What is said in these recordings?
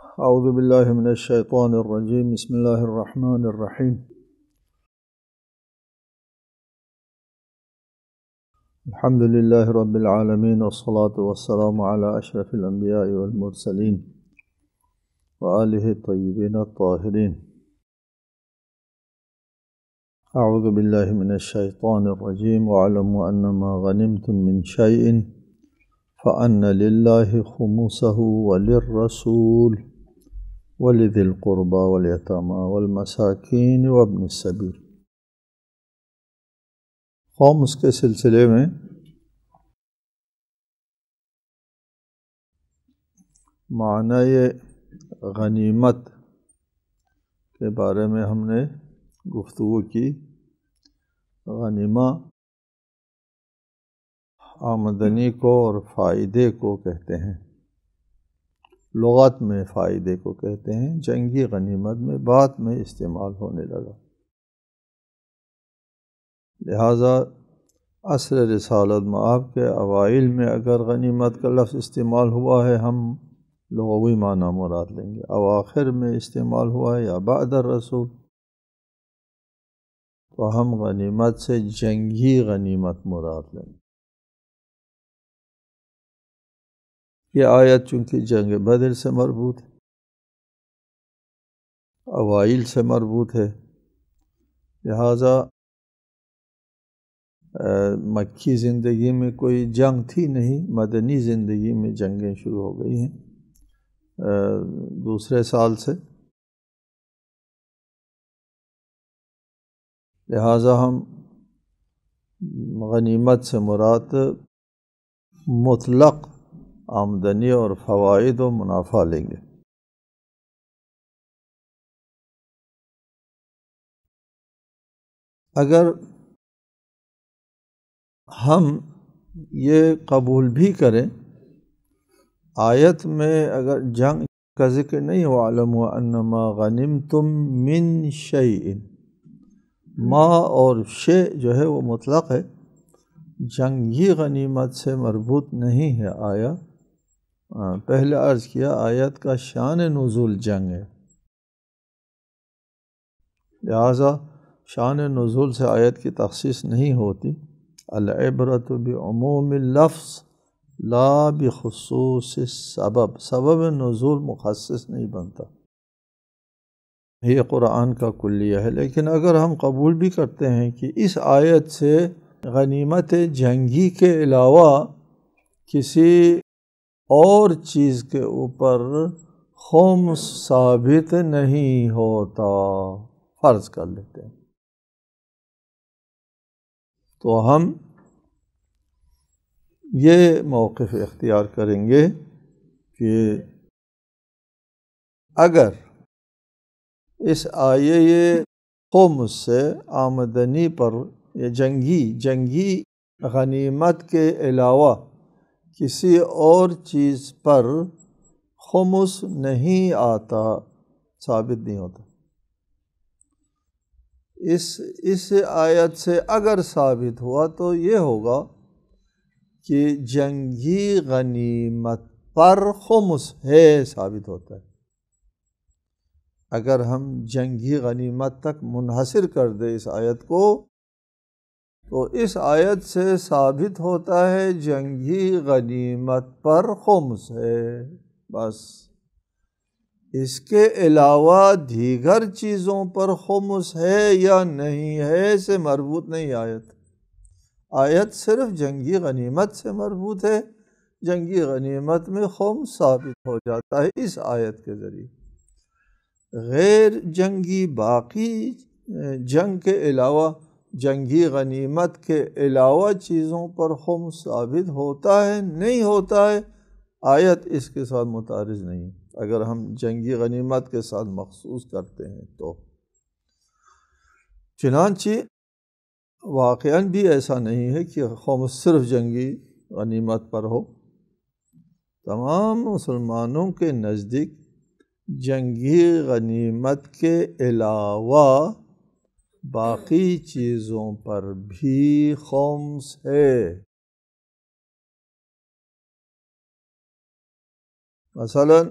اعوذ باللہ من الشیطان الرجیم بسم اللہ الرحمن الرحیم الحمد للہ رب العالمین والصلاة والسلام علی اشرف الانبیاء والمرسلین وآلہ الطیبین الطاہرین اعوذ باللہ من الشیطان الرجیم وَاعْلَمُوا أَنَّمَا غَنِمْتُم مِّن شَيْءٍ فَأَنَّ لِلَّهِ خُمُسَهُ وَلِلرَّسُولِ وَلِذِي الْقُرْبَى وَالْيَتَامَى وَالْمَسَاكِينِ وَابْنِ السَّبِيلِ۔ خمس کے سلسلے میں معنی غنیمت کے بارے میں ہم نے گفتگو کی۔ غنیمہ آمدنی کو اور فائدے کو کہتے ہیں، لغت میں فائدے کو کہتے ہیں، جنگی غنیمت میں بعد میں استعمال ہونے لگا، لہٰذا عصر رسالت مآب کے اوائل میں اگر غنیمت کا لفظ استعمال ہوا ہے ہم لغوی معنی مراد لیں گے، اواخر میں استعمال ہوا ہے یا بعد الرسول تو ہم غنیمت سے جنگی غنیمت مراد لیں گے۔ یہ آیت چونکہ جنگ بدر سے مربوط ہے، اوائل سے مربوط ہے، لہٰذا مکی زندگی میں کوئی جنگ تھی نہیں، مدنی زندگی میں جنگیں شروع ہو گئی ہیں دوسرے سال سے، لہٰذا ہم غنیمت سے مراد مطلق آمدنی اور فوائد و منافع لیں گے۔ اگر ہم یہ قبول بھی کریں آیت میں اگر جنگ کا ذکر نہیں ہو، وَاعْلَمُوا أَنَّمَا غَنِمْتُم مِّن شَيْءٍ، ما اور شے جو ہے وہ مطلق ہے، جنگی غنیمت سے مربوط نہیں ہے آیا۔ پہلے عرض کیا آیت کا شان نزول جنگ ہے، لہٰذا شان نزول سے آیت کی تخصیص نہیں ہوتی۔ العبرۃ بعموم اللفظ لا بخصوص السبب، سبب نزول مخصص نہیں بنتا، یہ قرآن کا کلیہ ہے۔ لیکن اگر ہم قبول بھی کرتے ہیں کہ اس آیت سے غنیمت جنگی کے علاوہ کسی اور چیز کے اوپر خمس ثابت نہیں ہوتا، فرض کر لیتے ہیں، تو ہم یہ موقف اختیار کریں گے کہ اگر اس آیے خمس سے آمدنی پر یا جنگی غنیمت کے علاوہ کسی اور چیز پر خمس نہیں آتا، ثابت نہیں ہوتا، اس آیت سے اگر ثابت ہوا تو یہ ہوگا کہ جنگی غنیمت پر خمس ہے، ثابت ہوتا ہے۔ اگر ہم جنگی غنیمت تک منحصر کر دیں اس آیت کو تو اس آیت سے ثابت ہوتا ہے جنگی غنیمت پر خمس ہے، بس اس کے علاوہ دیگر چیزوں پر خمس ہے یا نہیں ہے سے مربوط نہیں آیت صرف جنگی غنیمت سے مربوط ہے، جنگی غنیمت میں خمس ثابت ہو جاتا ہے اس آیت کے ذریعے۔ غیر جنگی باقی جنگ کے علاوہ جنگی غنیمت کے علاوہ چیزوں پر خمس ثابت ہوتا ہے نہیں ہوتا ہے، آیت اس کے ساتھ متعارض نہیں ہے اگر ہم جنگی غنیمت کے ساتھ مخصوص کرتے ہیں تو۔ چنانچہ واقعاً بھی ایسا نہیں ہے کہ خمس صرف جنگی غنیمت پر ہو، تمام مسلمانوں کے نزدیک جنگی غنیمت کے علاوہ باقی چیزوں پر بھی خمس ہے۔ مثلاً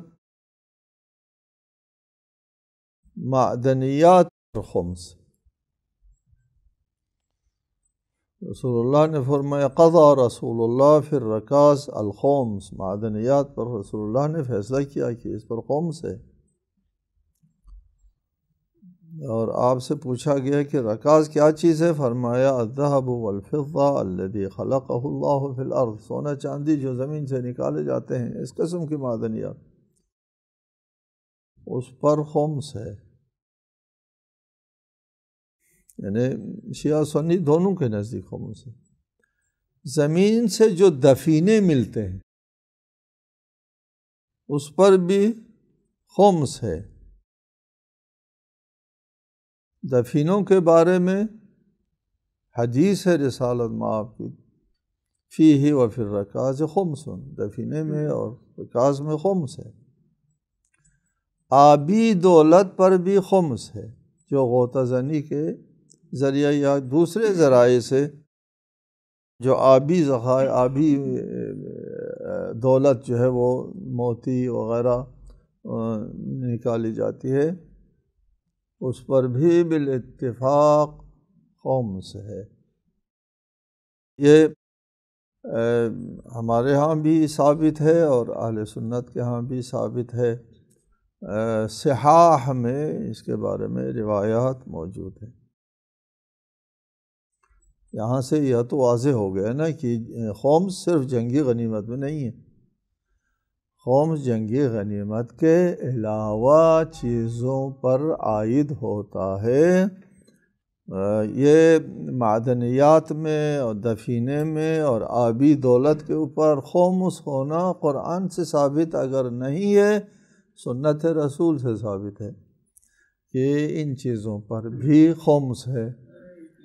معدنیات پر خمس۔ رسول اللہ نے فرمایا قضا رسول اللہ فی الرکاز الخمس، معدنیات پر رسول اللہ نے فیصلہ کیا کہ اس پر خمس ہے۔ اور آپ سے پوچھا گیا کہ رکاز کیا چیز ہے؟ فرمایا الذهب والفضة الذي خلقه اللہ فی الارض، سونا چاندی جو زمین سے نکالے جاتے ہیں، اس قسم کی معدنیات، اس پر خمس ہے۔ یعنی شیعہ سنی دونوں کے نزدیک خمس ہے۔ زمین سے جو دفینے ملتے ہیں اس پر بھی خمس ہے۔ دفینوں کے بارے میں حدیث ہے رسالت مآب کی، فیہ و فی الرکاز خمس، دفینے میں اور رکاز میں خمس ہے۔ آبی دولت پر بھی خمس ہے، جو غوطہ زنی کے ذریعہ یا دوسرے ذرائع سے جو آبی ذخائر، آبی دولت جو ہے وہ موتی وغیرہ نکالی جاتی ہے، اس پر بھی بالاتفاق خمس ہے۔ یہ ہمارے ہاں بھی ثابت ہے اور اہل سنت کے ہاں بھی ثابت ہے، صحاح میں اس کے بارے میں روایات موجود ہیں۔ یہاں سے یہ تو واضح ہو گیا نا کہ خمس صرف جنگی غنیمت میں نہیں ہے، خمس جنگی غنیمت کے علاوہ چیزوں پر عائد ہوتا ہے۔ یہ معدنیات میں اور دفینے میں اور آبی دولت کے اوپر خمس ہونا قرآن سے ثابت اگر نہیں ہے، سنت رسول سے ثابت ہے کہ ان چیزوں پر بھی خمس ہے۔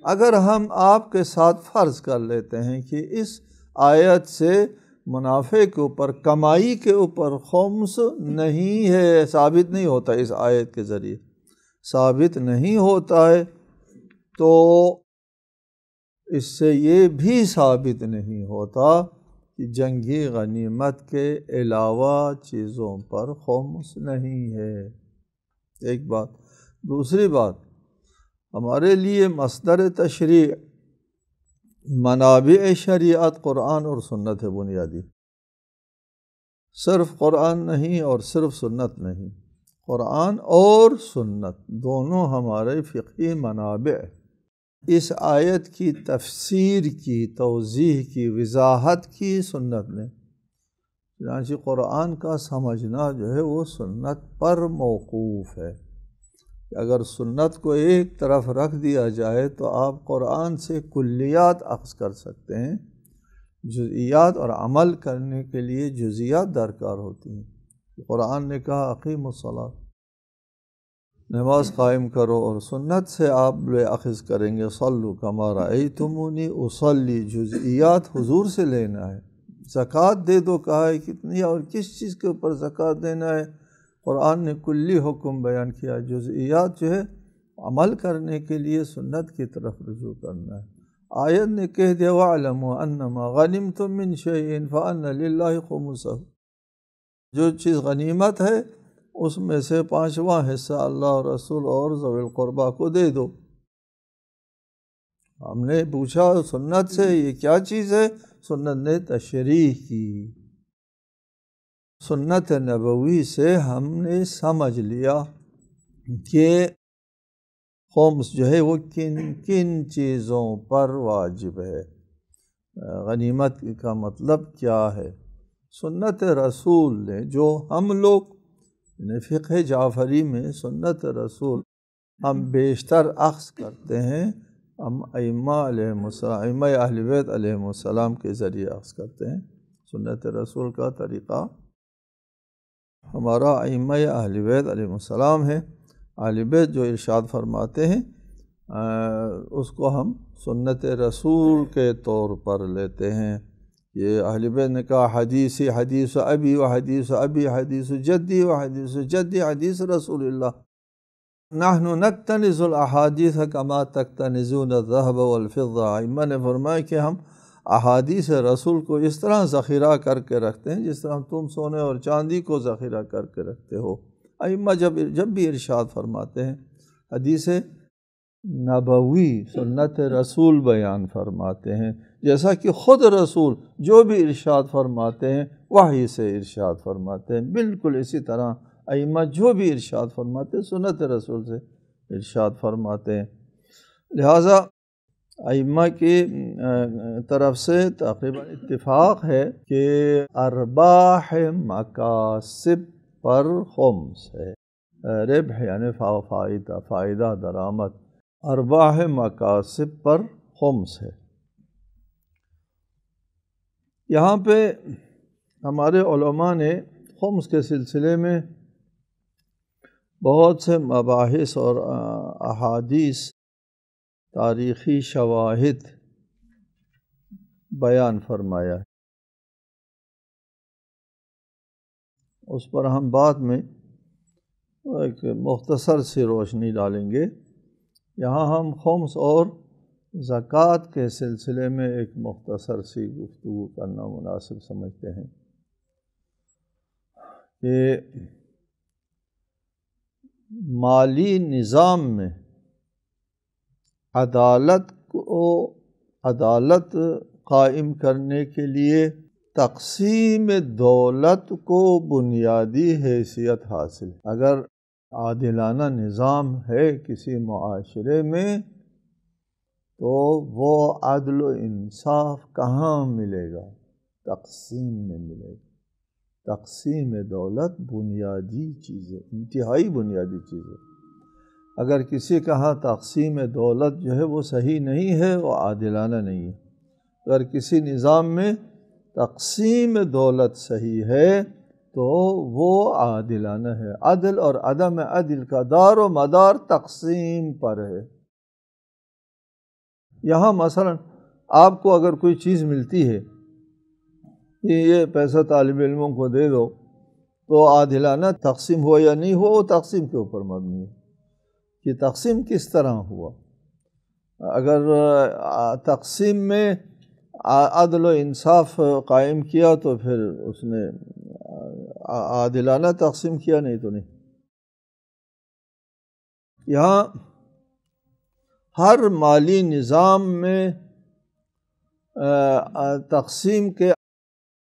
اگر ہم آپ کے ساتھ فرض کر لیتے ہیں کہ اس آیت سے منافع کے اوپر، کمائی کے اوپر خمس نہیں ہے، ثابت نہیں ہوتا، اس آیت کے ذریعے ثابت نہیں ہوتا ہے، تو اس سے یہ بھی ثابت نہیں ہوتا کہ جنگی غنیمت کے علاوہ چیزوں پر خمس نہیں ہے۔ ایک بات۔ دوسری بات، ہمارے لیے مصدر تشریع، منابع شریعت قرآن اور سنت ہے بنیادی، صرف قرآن نہیں اور صرف سنت نہیں، قرآن اور سنت دونوں ہمارے فقہی منابع۔ اس آیت کی تفسیر کی، توضیح کی، وضاحت کی سنت نے، چنانچہ قرآن کا سمجھنا جو ہے وہ سنت پر موقوف ہے۔ اگر سنت کو ایک طرف رکھ دیا جائے تو آپ قرآن سے کلیات اخذ کر سکتے ہیں، جزئیات اور عمل کرنے کے لیے جزئیات درکار ہوتی ہیں۔ قرآن نے کہا اقیموا الصلاۃ، نماز قائم کرو، اور سنت سے آپ اخذ کریں گے صلوا کما رأیتمونی اصلی، جزئیات حضور سے لینا ہے۔ زکوٰۃ دے دو کہا ہے، کتنی اور کس چیز کے اوپر زکوٰۃ دینا ہے، قرآن نے کلی حکم بیان کیا، جزئیات جو ہے عمل کرنے کے لیے سنت کی طرف رجوع کرنا ہے۔ آیت نے کہہ دیا وَاعْلَمُوا أَنَّمَا غَنِمْتُم مِّن شَيْءٍ فَأَنَّ لِلَّهِ خُمُسَهُ، جو چیز غنیمت ہے اس میں سے 5واں حصہ اللہ اور رسول اور ذوی القربہ کو دے دو۔ ہم نے پوچھا سنت سے یہ کیا چیز ہے، سنت نے تشریح کی، سنت نبوی سے ہم نے سمجھ لیا کہ خمس جو ہے وہ کن کن چیزوں پر واجب ہے، غنیمت کا مطلب کیا ہے۔ سنت رسول نے جو ہم لوگ فقہ جعفری میں سنت رسول ہم بیشتر اخذ کرتے ہیں، ہم ائمہ علیہم السلام، ائمہ اہل بیت علیہم السلام کے ذریعے اخذ کرتے ہیں۔ سنت رسول کا طریقہ ہمارا ائمہ اہل بیت علیہم السلام ہے، اہل بیت جو ارشاد فرماتے ہیں اس کو ہم سنت رسول کے طور پر لیتے ہیں۔ یہ اہل بیت نے کہا حدیثی حدیث ابی و حدیث ابی حدیث جدی و حدیث جدی حدیث رسول اللہ، نحن نکتنز الاحادیث کما تکتنزون الذهب والفضہ۔ ائمہ نے فرمایا کہ ہم احادیث رسول کو اس طرح ذخیرہ کر کے رکھتے ہیں جس طرح تم سونے اور چاندی کو ذخیرہ کر کے رکھتے ہو۔ ائمہ جب بھی ارشاد فرماتے ہیں حدیث نبوی سنت رسول بیان فرماتے ہیں، جیسا کہ خود رسول جو بھی ارشاد فرماتے ہیں وحی سے ارشاد فرماتے ہیں، بالکل اسی طرح ائمہ جو بھی ارشاد فرماتے ہیں سنت رسول سے ارشاد فرماتے ہیں۔ لہٰذا ائمہ کی طرف سے تقریباً اتفاق ہے کہ ارباح مکاسب پر خمس ہے، ربح یعنی فائدہ درآمد، ارباح مکاسب پر خمس ہے۔ یہاں پہ ہمارے علماء نے خمس کے سلسلے میں بہت سے مباحث اور احادیث، تاریخی شواہد بیان فرمایا ہے، اس پر ہم بعد میں ایک مختصر سی روشنی ڈالیں گے۔ یہاں ہم خمس اور زکوٰۃ کے سلسلے میں ایک مختصر سی گفتگو کرنا مناسب سمجھتے ہیں کہ مالی نظام میں عدالت قائم کرنے کے لیے تقسیم دولت کو بنیادی حیثیت حاصل۔ اگر عادلانہ نظام ہے کسی معاشرے میں تو وہ عدل و انصاف کہاں ملے گا؟ تقسیم میں ملے گا۔ تقسیم دولت بنیادی چیز ہے، انتہائی بنیادی چیز ہے۔ اگر کسی کا ہاں تقسیم دولت جو ہے وہ صحیح نہیں ہے، وہ عادلانہ نہیں ہے۔ اگر کسی نظام میں تقسیم دولت صحیح ہے تو وہ عادلانہ ہے۔ عدل اور عدم عدل کا دار و مدار تقسیم پر ہے۔ یہاں مثلا آپ کو اگر کوئی چیز ملتی ہے کہ یہ پیسہ طالب علموں کو دے دو، تو عادلانہ تقسیم ہوا یا نہیں ہوا وہ تقسیم کے اوپر مبنی ہے کہ تقسیم کس طرح ہوا۔ اگر تقسیم میں عدل و انصاف قائم کیا تو پھر اس نے عادلانہ تقسیم کیا، نہیں تو نہیں۔ یہاں ہر مالی نظام میں تقسیم کے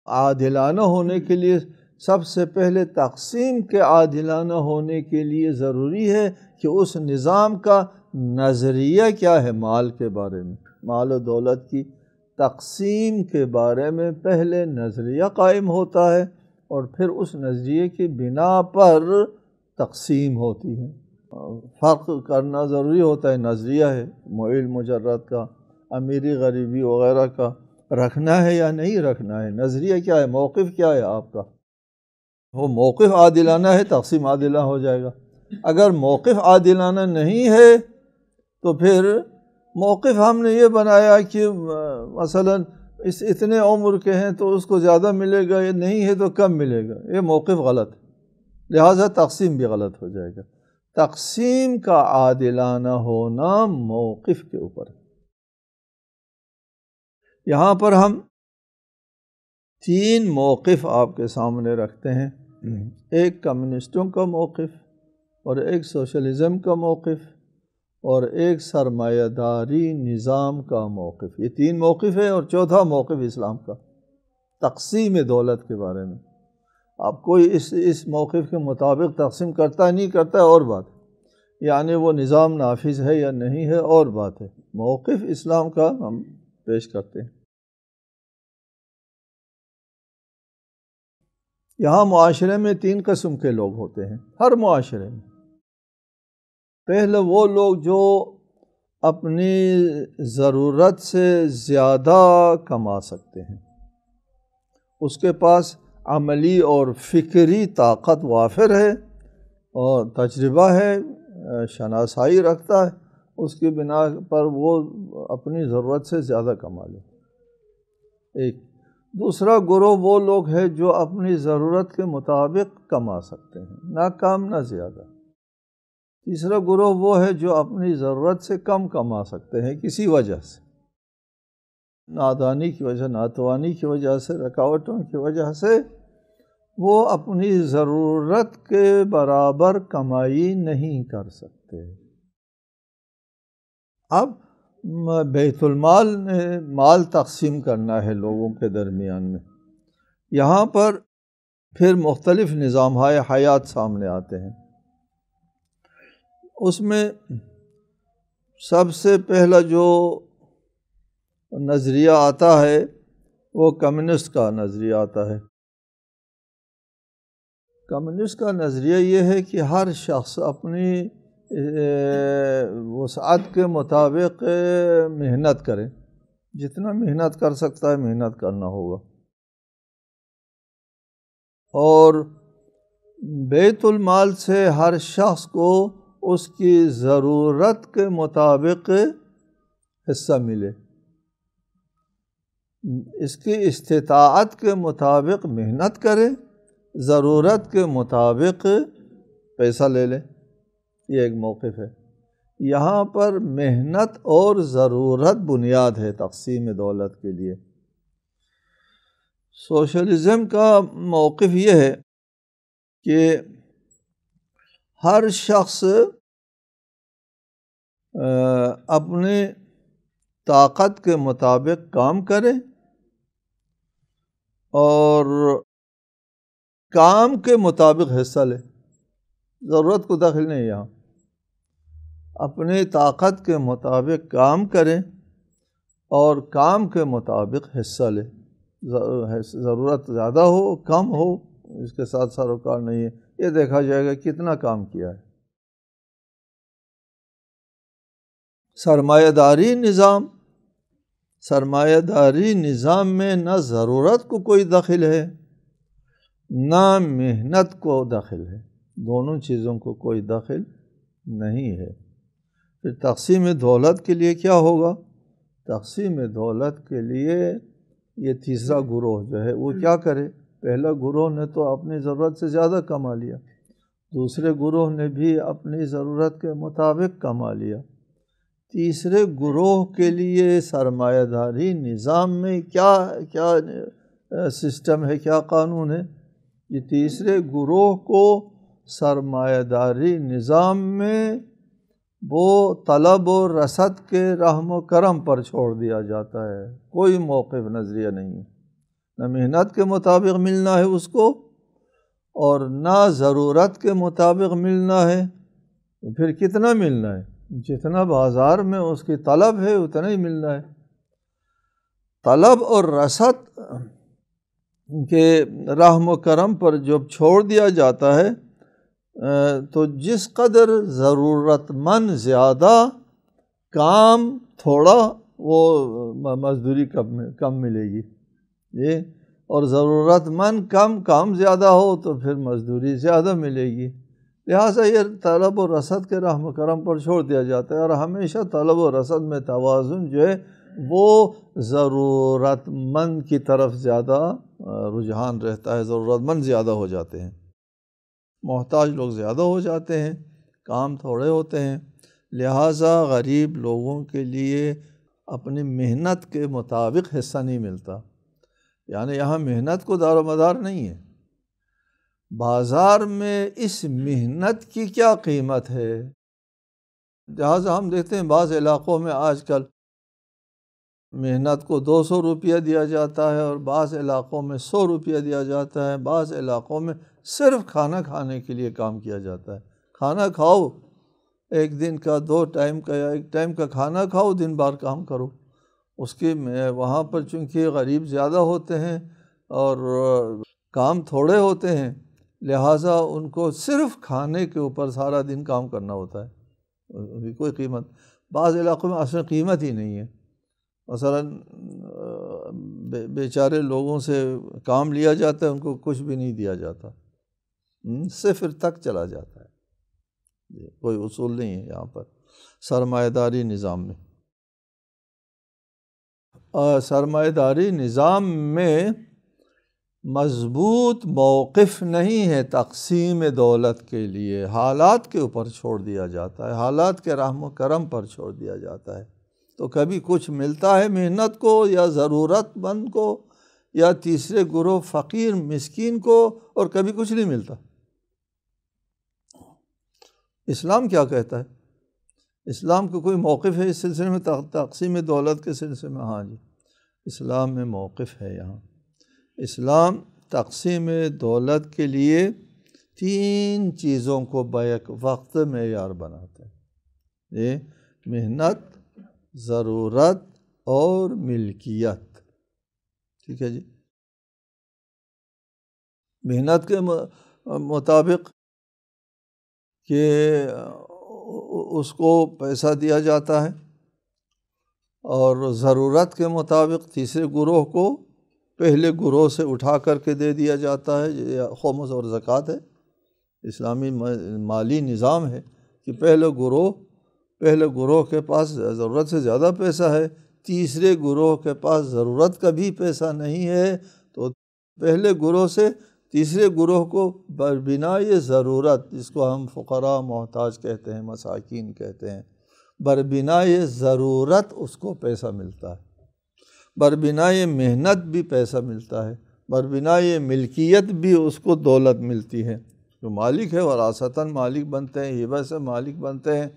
عادلانہ ہونے کے لیے سب سے پہلے تقسیم کے عادلانہ ہونے کے لیے ضروری ہے کہ اس نظام کا نظریہ کیا ہے مال کے بارے میں، مال و دولت کی تقسیم کے بارے میں پہلے نظریہ قائم ہوتا ہے اور پھر اس نظریے کی بنا پر تقسیم ہوتی ہے۔ فرق کرنا ضروری ہوتا ہے، نظریہ ہے معیل مجرد کا، امیری غریبی وغیرہ کا رکھنا ہے یا نہیں رکھنا ہے، نظریہ کیا ہے، موقف کیا ہے آپ کا۔ وہ موقف عادلانہ ہے تقسیم عادلانہ ہو جائے گا، اگر موقف عادلانہ نہیں ہے تو پھر موقف ہم نے یہ بنایا کہ مثلا اتنے عمر کے ہیں تو اس کو زیادہ ملے گا، یہ نہیں ہے تو کم ملے گا، یہ موقف غلط ہے، لہٰذا تقسیم بھی غلط ہو جائے گا۔ تقسیم کا عادلانہ ہونا موقف کے اوپر ہے۔ یہاں پر ہم 3 موقف آپ کے سامنے رکھتے ہیں، ایک کمیونسٹوں کا موقف اور ایک سوشلزم کا موقف اور ایک سرمایہ داری نظام کا موقف۔ یہ 3 موقف ہے اور چوتھا موقف اسلام کا تقسیم دولت کے بارے میں۔ اب کوئی اس موقف کے مطابق تقسیم کرتا ہے نہیں کرتا ہے اور بات ہے، یعنی وہ نظام نافذ ہے یا نہیں ہے اور بات ہے۔ موقف اسلام کا ہم پیش کرتے ہیں۔ یہاں معاشرے میں 3 قسم کے لوگ ہوتے ہیں، ہر معاشرے میں۔ پہلے وہ لوگ جو اپنی ضرورت سے زیادہ کما سکتے ہیں، اس کے پاس عملی اور فکری طاقت وافر ہے اور تجربہ ہے، شناسائی رکھتا ہے، اس کی بنا پر وہ اپنی ضرورت سے زیادہ کما لے۔ ایک دوسرا گروہ وہ لوگ ہیں جو اپنی ضرورت کے مطابق کما سکتے ہیں، نہ کم نہ زیادہ۔ تیسرا گروہ وہ ہے جو اپنی ضرورت سے کم کما سکتے ہیں کسی وجہ سے، نادانی کی وجہ، ناتوانی کی وجہ سے، رکاوٹوں کی وجہ سے وہ اپنی ضرورت کے برابر کمائی نہیں کر سکتے۔ اب بیت المال میں مال تقسیم کرنا ہے لوگوں کے درمیان میں، یہاں پر پھر مختلف نظام حیات سامنے آتے ہیں۔ اس میں سب سے پہلا جو نظریہ آتا ہے وہ کمیونسٹ کا نظریہ آتا ہے۔ کمیونسٹ کا نظریہ یہ ہے کہ ہر شخص اپنی وسعت کے مطابق محنت کرے، جتنا محنت کر سکتا ہے محنت کرنا ہوگا، اور بیت المال سے ہر شخص کو اس کی ضرورت کے مطابق حصہ ملے، اس کی استطاعت کے مطابق محنت کرے، ضرورت کے مطابق پیسہ لے لے۔ یہ ایک موقف ہے۔ یہاں پر محنت اور ضرورت بنیاد ہے تقسیم دولت کے لیے۔ سوشلزم کا موقف یہ ہے کہ ہر شخص اپنی طاقت کے مطابق کام کرے اور کام کے مطابق حصہ لے، ضرورت کو داخل نہیں یہاں، اپنی طاقت کے مطابق کام کریں اور کام کے مطابق حصہ لے، ضرورت زیادہ ہو کم ہو اس کے ساتھ سروکار نہیں ہے، یہ دیکھا جائے گا کتنا کام کیا ہے۔ سرمایہ داری نظام میں نہ ضرورت کو کوئی دخل ہے نہ محنت کو دخل ہے، دونوں چیزوں کو کوئی دخل نہیں ہے۔ پھر تقسیم دولت کے لیے کیا ہوگا؟ تقسیم دولت کے لیے یہ تیسرا گروہ جو ہے وہ کیا کرے؟ پہلا گروہ نے تو اپنی ضرورت سے زیادہ کما لیا، دوسرے گروہ نے بھی اپنی ضرورت کے مطابق کما لیا، تیسرے گروہ کے لیے سرمایہ داری نظام میں کیا سسٹم ہے، کیا قانون ہے؟ یہ تیسرے گروہ کو سرمایہ داری نظام میں وہ طلب و رسد کے رحم و کرم پر چھوڑ دیا جاتا ہے، کوئی موقف نظریہ نہیں ہے، نہ محنت کے مطابق ملنا ہے اس کو اور نہ ضرورت کے مطابق ملنا ہے، پھر کتنا ملنا ہے؟ جتنا بازار میں اس کی طلب ہے اتنا ہی ملنا ہے۔ طلب اور رسد کے رحم و کرم پر جب چھوڑ دیا جاتا ہے تو جس قدر ضرورت مند زیادہ، کام تھوڑا، وہ مزدوری کم ملے گی، یہ اور ضرورت مند کم، کام زیادہ ہو تو پھر مزدوری زیادہ ملے گی، لہٰذا یہ طلب و رسد کے رحم و کرم پر چھوڑ دیا جاتا ہے، اور ہمیشہ طلب و رسد میں توازن جو ہے وہ ضرورت مند کی طرف زیادہ رجحان رہتا ہے، ضرورت مند زیادہ ہو جاتے ہیں، محتاج لوگ زیادہ ہو جاتے ہیں، کام تھوڑے ہوتے ہیں، لہٰذا غریب لوگوں کے لیے اپنی محنت کے مطابق حصہ نہیں ملتا، یعنی یہاں محنت کو دار و مدار نہیں ہے، بازار میں اس محنت کی کیا قیمت ہے؟ لہٰذا ہم دیکھتے ہیں بعض علاقوں میں آج کل محنت کو 200 روپیہ دیا جاتا ہے اور بعض علاقوں میں 100 روپیہ دیا جاتا ہے، بعض علاقوں میں صرف کھانا کھانے کے لیے کام کیا جاتا ہے، کھانا کھاؤ، ایک دن کا 2 ٹائم کا یا 1 ٹائم کا کھانا کھاؤ، دن بھر کام کرو، اس کی وہاں پر چونکہ غریب زیادہ ہوتے ہیں اور کام تھوڑے ہوتے ہیں، لہٰذا ان کو صرف کھانے کے اوپر سارا دن کام کرنا ہوتا ہے، کوئی قیمت، بعض علاقوں میں اصل قیمت ہی نہیں ہے، مثلا بیچارے لوگوں سے کام لیا جاتا ہے، ان کو کچھ بھی نہیں دیا جاتا، صفر تک چلا جاتا ہے، کوئی اصول نہیں ہے یہاں پر سرمایہ داری نظام میں۔ سرمایہ داری نظام میں مضبوط موقف نہیں ہے تقسیم دولت کے لیے، حالات کے اوپر چھوڑ دیا جاتا ہے، حالات کے رحم و کرم پر چھوڑ دیا جاتا ہے، تو کبھی کچھ ملتا ہے محنت کو یا ضرورت مند کو، یا تیسرے گروہ فقیر مسکین کو اور کبھی کچھ نہیں ملتا۔ اسلام کیا کہتا ہے؟ اسلام کا کوئی موقف ہے اس سلسلے میں تقسیم دولت کے سلسلے میں؟ ہاں جی، اسلام میں موقف ہے یہاں۔ اسلام تقسیم دولت کے لیے 3 چیزوں کو بیک وقت معیار بناتا ہے، یہ محنت، ضرورت اور ملکیت۔ ٹھیک ہے جی، محنت کے مطابق کہ اس کو پیسہ دیا جاتا ہے، اور ضرورت کے مطابق تیسرے گروہ کو پہلے گروہ سے اٹھا کر کے دے دیا جاتا ہے، یہ خمس اور زکوٰۃ ہے۔ اسلامی مالی نظام ہے کہ پہلے گروہ کے پاس ضرورت سے زیادہ پیسہ ہے، تیسرے گروہ کے پاس ضرورت کا بھی پیسہ نہیں ہے، تو پہلے گروہ سے تیسرے گروہ کو بربنائے ضرورت، جس کو ہم فقراء محتاج کہتے ہیں، مساکین کہتے ہیں، بربنائے ضرورت اس کو پیسہ ملتا ہے، بربنائے محنت بھی پیسہ ملتا ہے، بربنائے ملکیت بھی اس کو دولت ملتی ہے۔ جو مالک ہے وراثتاً مالک بنتے ہیں، ہبہ سے مالک بنتے ہیں۔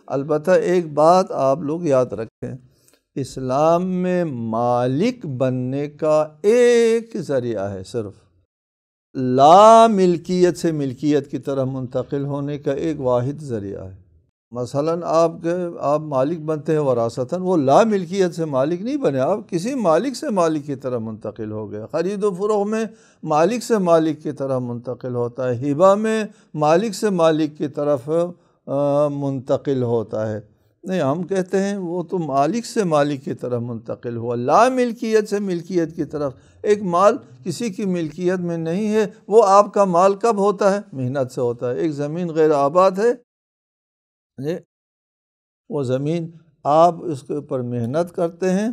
البتہ ایک بات آپ لوگ یاد رکھیں، اسلام میں مالک بننے کا ایک ذریعہ ہے، صرف لا ملکیت سے ملکیت کی طرف منتقل ہونے کا ایک واحد ذریعہ ہے۔ مثلاً آپ مالک بنتے ہیں وراثتاً، وہ لا ملکیت سے مالک نہیں بنے، آپ کسی مالک سے مالک کی طرف منتقل ہو گئے۔ خرید و فروخت میں مالک سے مالک کی طرف منتقل ہوتا ہے، ہبہ میں مالک سے مالک کی طرف منتقل ہوتا ہے۔ نہیں، ہم کہتے ہیں وہ تو مالک سے مالک کی طرف منتقل ہوا، لا ملکیت سے ملکیت کی طرف۔ ایک مال کسی کی ملکیت میں نہیں ہے، وہ آپ کا مال کب ہوتا ہے؟ محنت سے ہوتا ہے۔ ایک زمین غیر آباد ہے، وہ زمین آپ اس کے اوپر محنت کرتے ہیں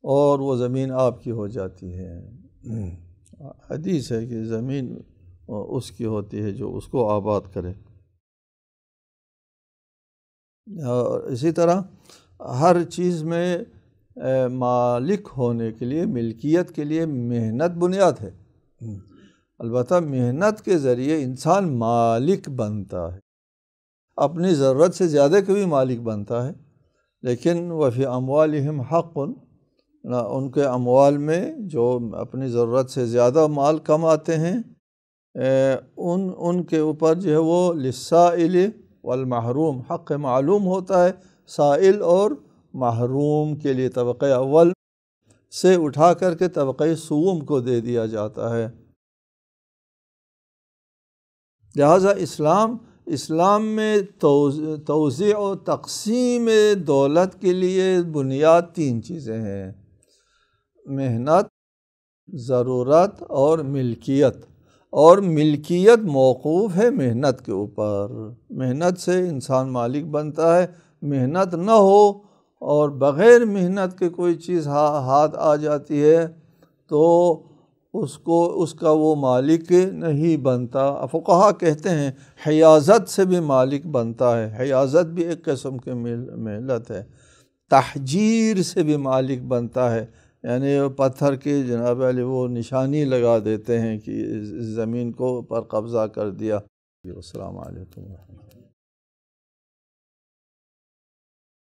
اور وہ زمین آپ کی ہو جاتی ہے۔ حدیث ہے کہ زمین اس کی ہوتی ہے جو اس کو آباد کرے۔ اور اسی طرح ہر چیز میں مالک ہونے کے لیے، ملکیت کے لیے محنت بنیاد ہے۔ البتہ محنت کے ذریعے انسان مالک بنتا ہے، اپنی ضرورت سے زیادہ کے بھی مالک بنتا ہے، لیکن وَفِي أَمْوَالِهِمْ حَقٌّ، ان کے اموال میں جو اپنی ضرورت سے زیادہ مال کماتے ہیں، ان کے اوپر جو ہے وہ للسائل والمحروم حق معلوم ہوتا ہے۔ سائل اور محروم کے لیے طبقہ اول سے اٹھا کر کے طبقہ سوم کو دے دیا جاتا ہے۔ لہٰذا اسلام میں توزیع و تقسیم دولت کے لیے بنیاد 3 چیزیں ہیں، محنت، ضرورت اور ملکیت۔ اور ملکیت موقوف ہے محنت کے اوپر، محنت سے انسان مالک بنتا ہے۔ محنت نہ ہو اور بغیر محنت کے کوئی چیز ہاتھ آ جاتی ہے تو اس کا وہ مالک نہیں بنتا۔ فقہا کہتے ہیں حیازت سے بھی مالک بنتا ہے، حیازت بھی ایک قسم کی محنت ہے۔ تحجیر سے بھی مالک بنتا ہے، یعنی پتھر کی جناب علی وہ نشانی لگا دیتے ہیں کہ زمین کو پر قبضہ کر دیا۔ السلام علیکم۔